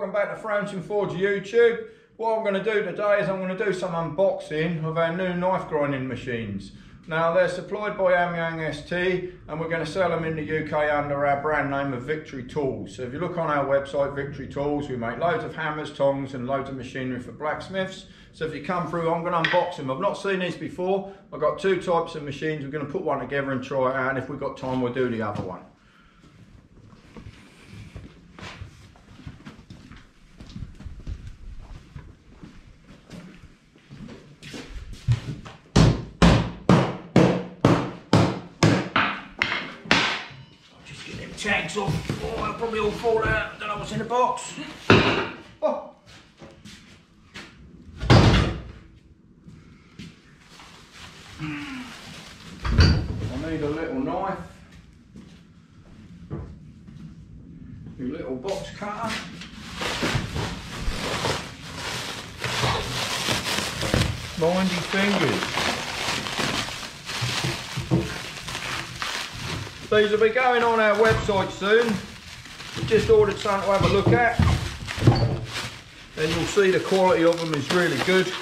welcome back to Frampton Forge YouTube. What I'm going to do today is I'm going to do some unboxing of our new knife grinding machines. Now they're supplied by Amyang ST and we're going to sell them in the UK under our brand name of Victory Tools. So if you look on our website, Victory Tools, we make loads of hammers, tongs and loads of machinery for blacksmiths. So if you come through, I'm going to unbox them. I've not seen these before. I've got two types of machines. We're going to put one together and try it out, and if we've got time we'll do the other one. Tags off. Oh, they'll probably all fall out. I don't know what's in the box. Oh. I need a little knife. A little box cutter. Mindy fingers. These will be going on our website soon. We've just ordered something to have a look at. And you'll see the quality of them is really good.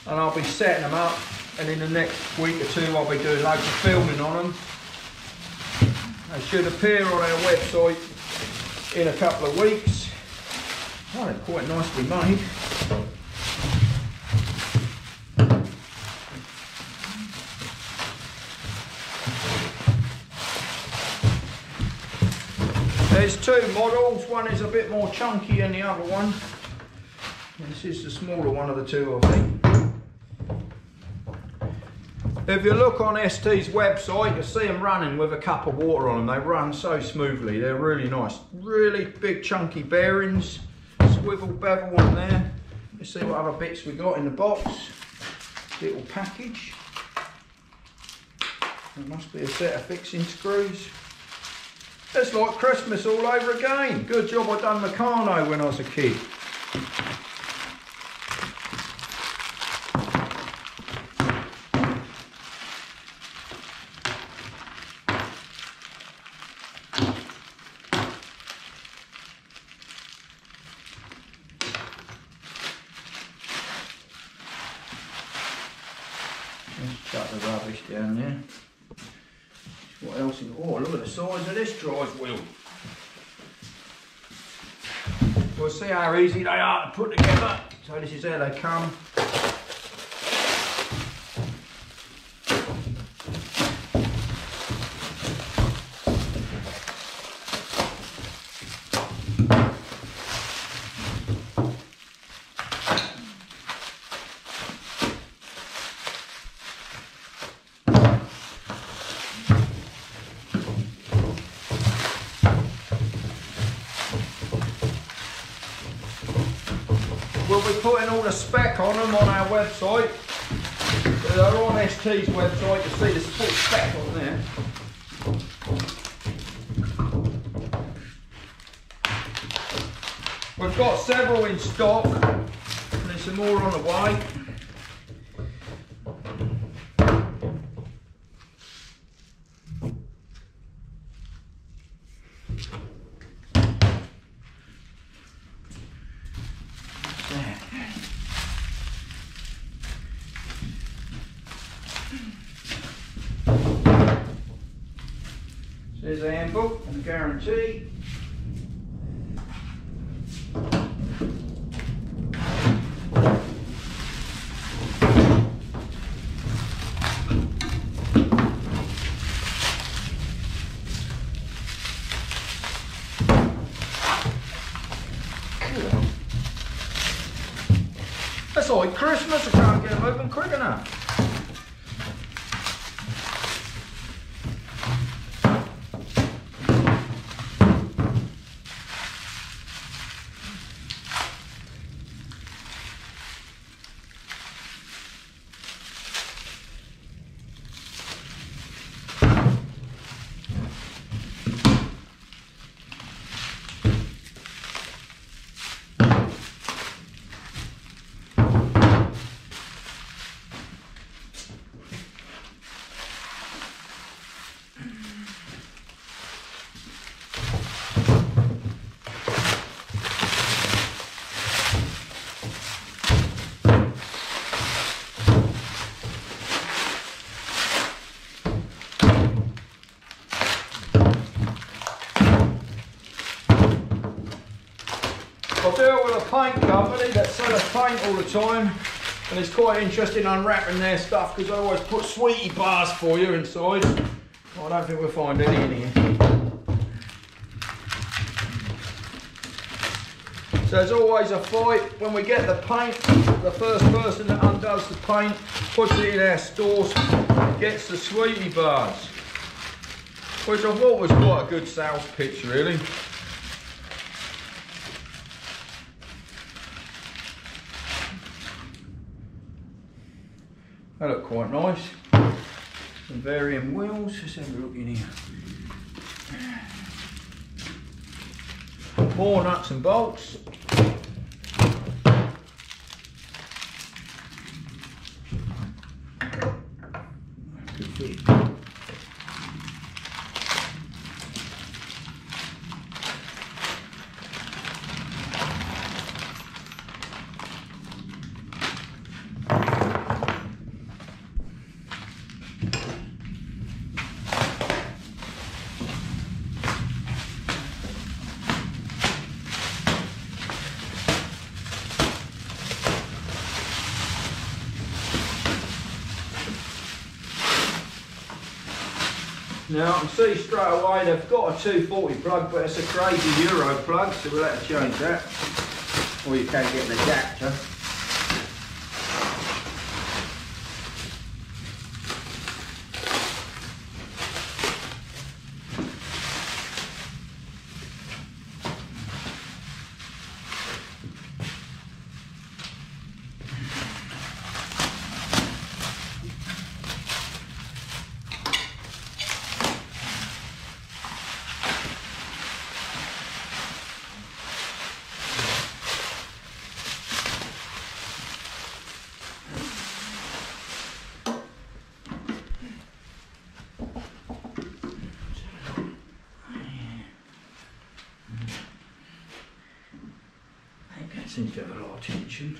And I'll be setting them up, and in the next week or two I'll be doing loads of filming on them. They should appear on our website in a couple of weeks. Oh, they're quite nicely made. There's two models, one is a bit more chunky than the other one. This is the smaller one of the two, I think. If you look on ST's website, you'll see them running with a cup of water on them. They run so smoothly, they're really nice. Really big chunky bearings, swivel bevel on there. Let's see what other bits we got in the box. Little package. There must be a set of fixing screws. It's like Christmas all over again. Good job I done Meccano when I was a kid. Let's chuck the rubbish down there. What else is, oh, look at the size of this drive wheel. We'll see how easy they are to put together. So this is how they come. We'll be putting all the spec on them on our website. They're on ST's website, you'll see the full spec on there. We've got several in stock, and there's some more on the way. There's a handbook and a guarantee. That's like Christmas, I can't get them open quick enough. paint company that sell us paint all the time, and it's quite interesting unwrapping their stuff because they always put sweetie bars for you inside. I don't think we'll find any in here. So there's always a fight when we get the paint. The first person that undoes the paint, puts it in our stores, gets the sweetie bars, which I thought was quite a good sales pitch, really. They look quite nice. Some varying wheels. Let's have a look in here. More nuts and bolts. Good fit. Now I can see straight away they've got a 240 plug, but it's a crazy Euro plug, so we'll have to change that. Or you can get an adapter. Seems to have a lot of tension.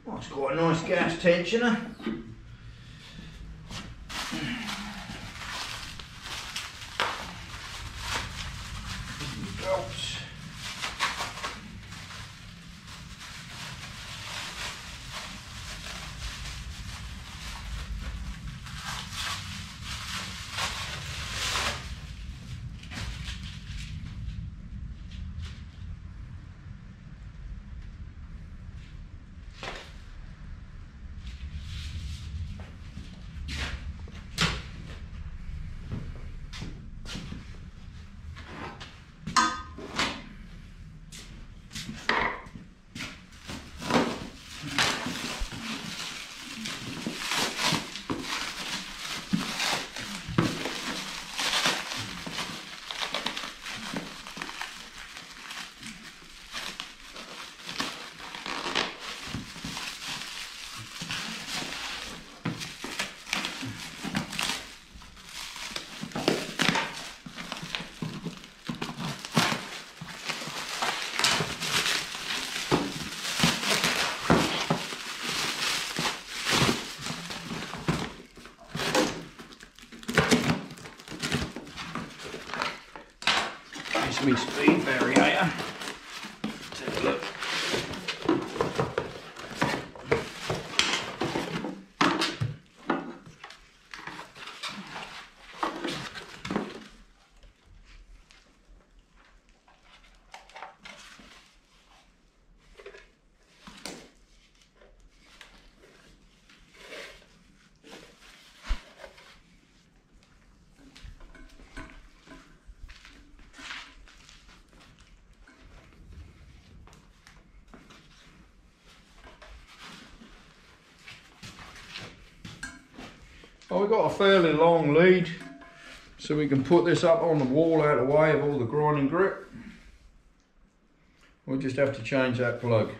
Oh, it's quite a nice gas tensioner. Belts. Me speed variator. Take a look. Well, we've got a fairly long lead, so we can put this up on the wall out of the way of all the grinding grip. We'll just have to change that plug.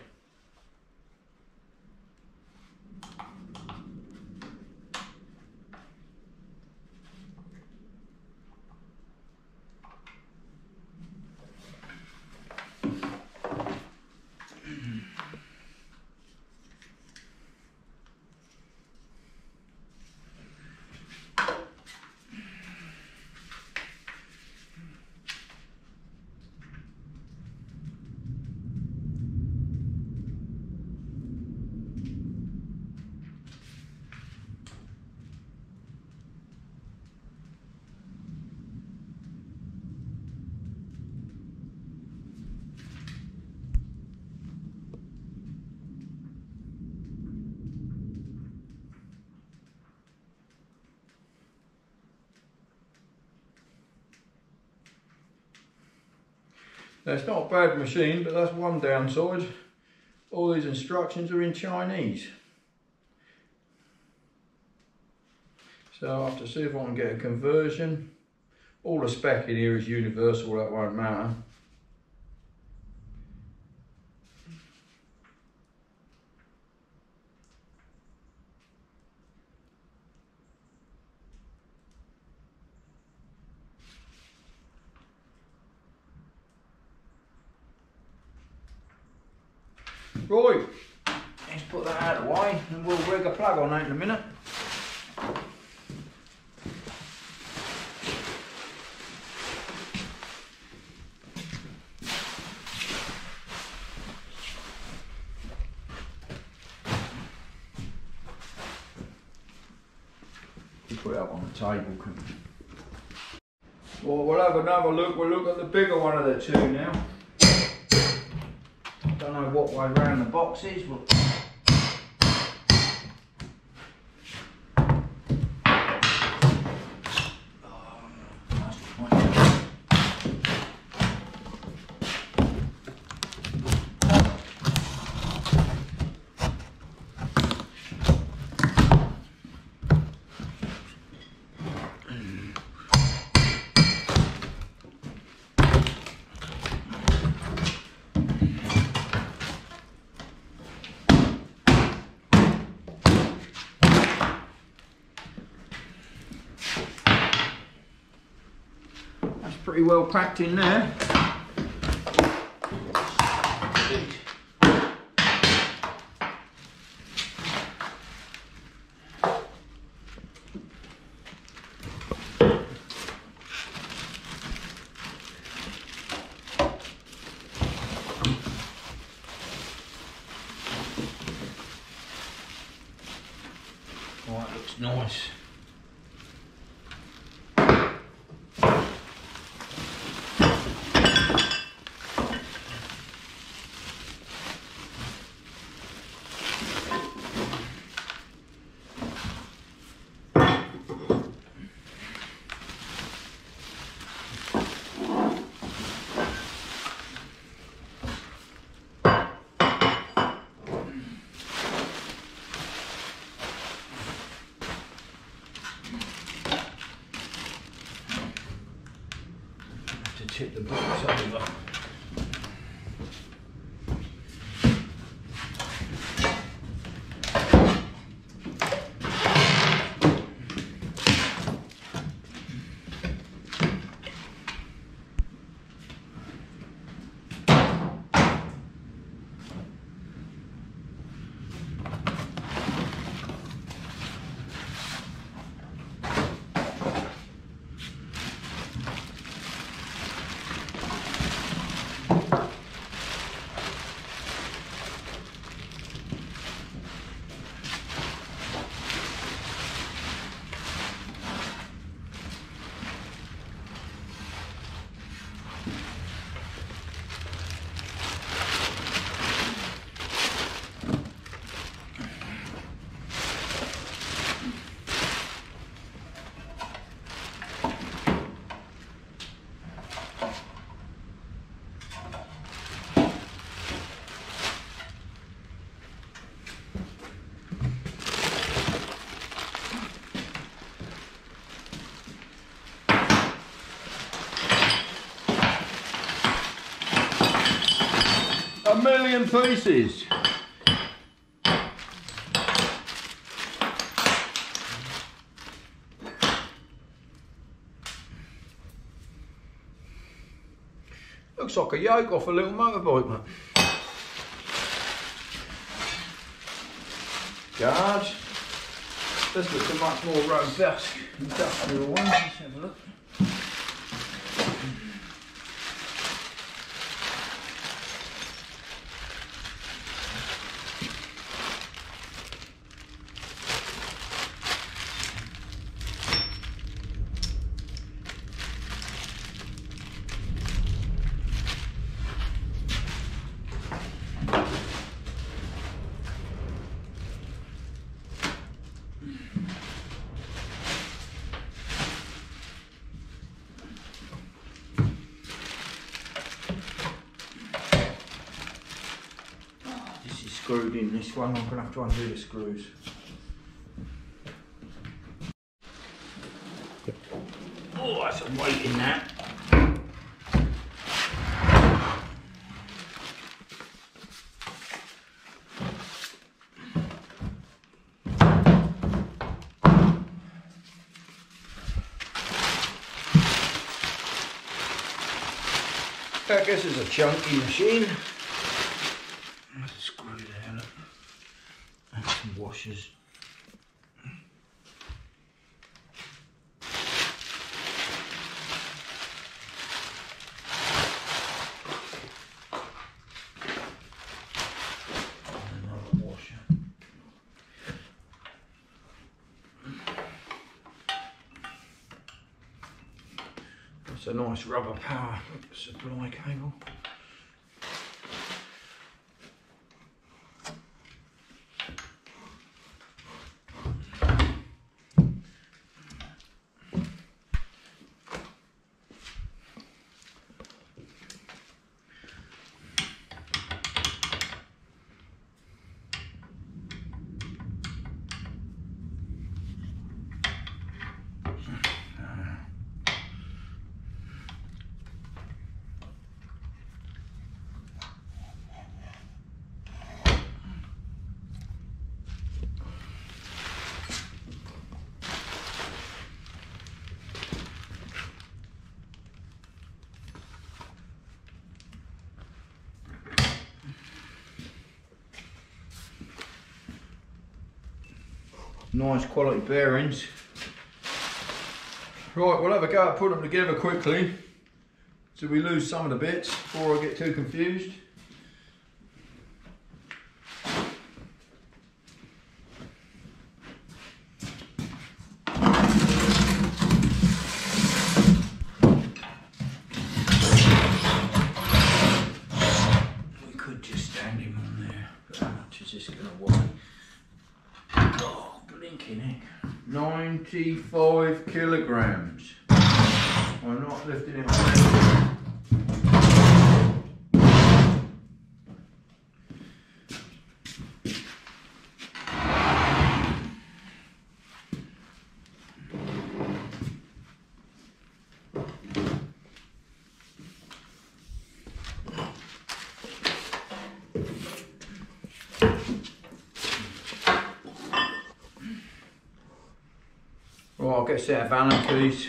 Now, it's not a bad machine, but that's one downside. All these instructions are in Chinese. So I'll have to see if I can get a conversion. All the spec in here is universal, that won't matter. Right, let's put that out of the way and we'll rig a plug on that in a minute. Put it up on the table. Well, we'll have another look. We'll look at the bigger one of the two now. Don't know what way round the box is, but pretty well packed in there. Oh, that looks nice. Tip the box over. A million pieces. Looks like a yoke off a little motorbike, mate. Guards. This looks a much more robust industrial one. Let's have a look. screwed in this one. I'm going to have to undo the screws. Oh, that's some weight in that. I guess it's a chunky machine. Let's screw there, look. And some washers. Another washer. That's a nice rubber power supply cable. Nice quality bearings. Right, we'll have a go at putting them together quickly so we lose some of the bits before I get too confused. We could just stand him on there, but how much is this going to weigh? Oh, blinking heck. 95 kilograms. I'm not lifting it on. Right, I'll get a set of Allen keys.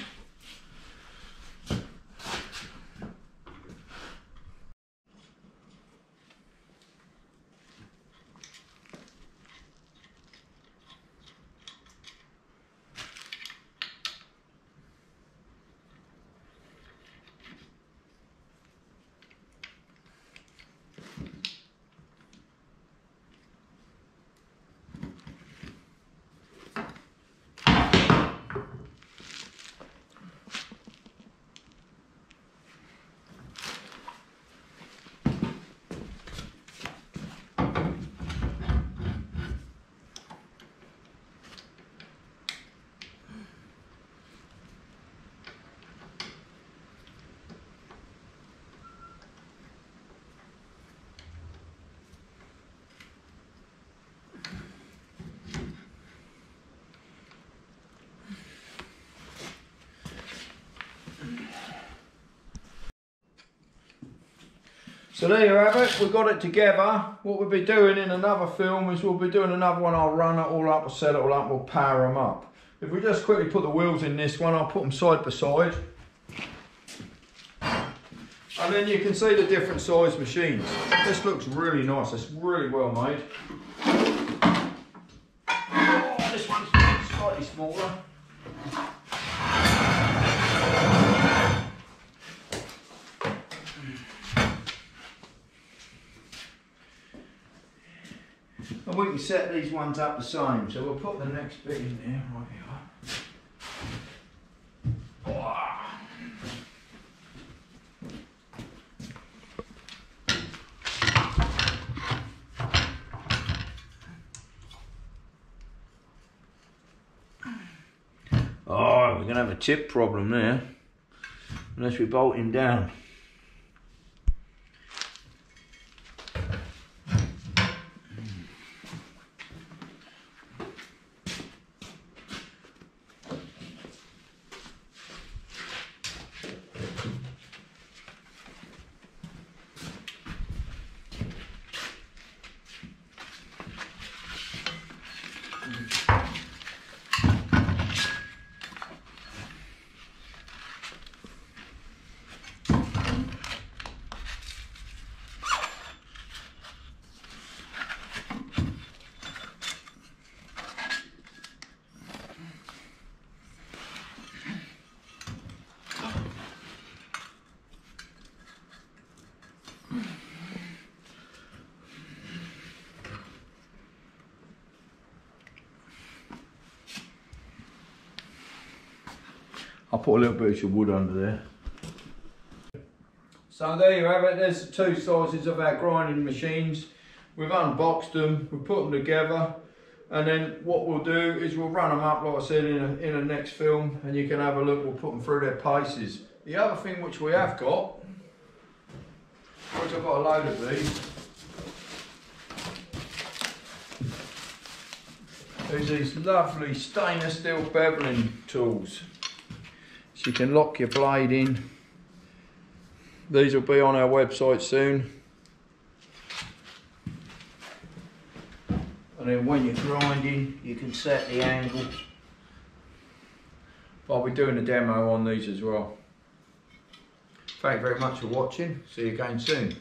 So there you have it, we've got it together. What we'll be doing in another film is we'll be doing another one. I'll run it all up, we'll set it all up, we'll power them up. If we just quickly put the wheels in this one, I'll put them side by side. And then you can see the different size machines. This looks really nice, it's really well made. Oh, this one's slightly smaller. And we can set these ones up the same. So we'll put the next bit in there, right here. Oh. Oh, we're going to have a tip problem there, unless we bolt him down. put a little bit of wood under there. So there you have it, there's the two sizes of our grinding machines. We've unboxed them, we've put them together, and then what we'll do is we'll run them up, like I said, in a next film, and you can have a look. We'll put them through their paces. The other thing which we have got, which I've got a load of these, is these lovely stainless steel beveling tools. So you can lock your blade in. These will be on our website soon. And then when you're grinding, you can set the angle. I'll be doing a demo on these as well. Thank you very much for watching. See you again soon.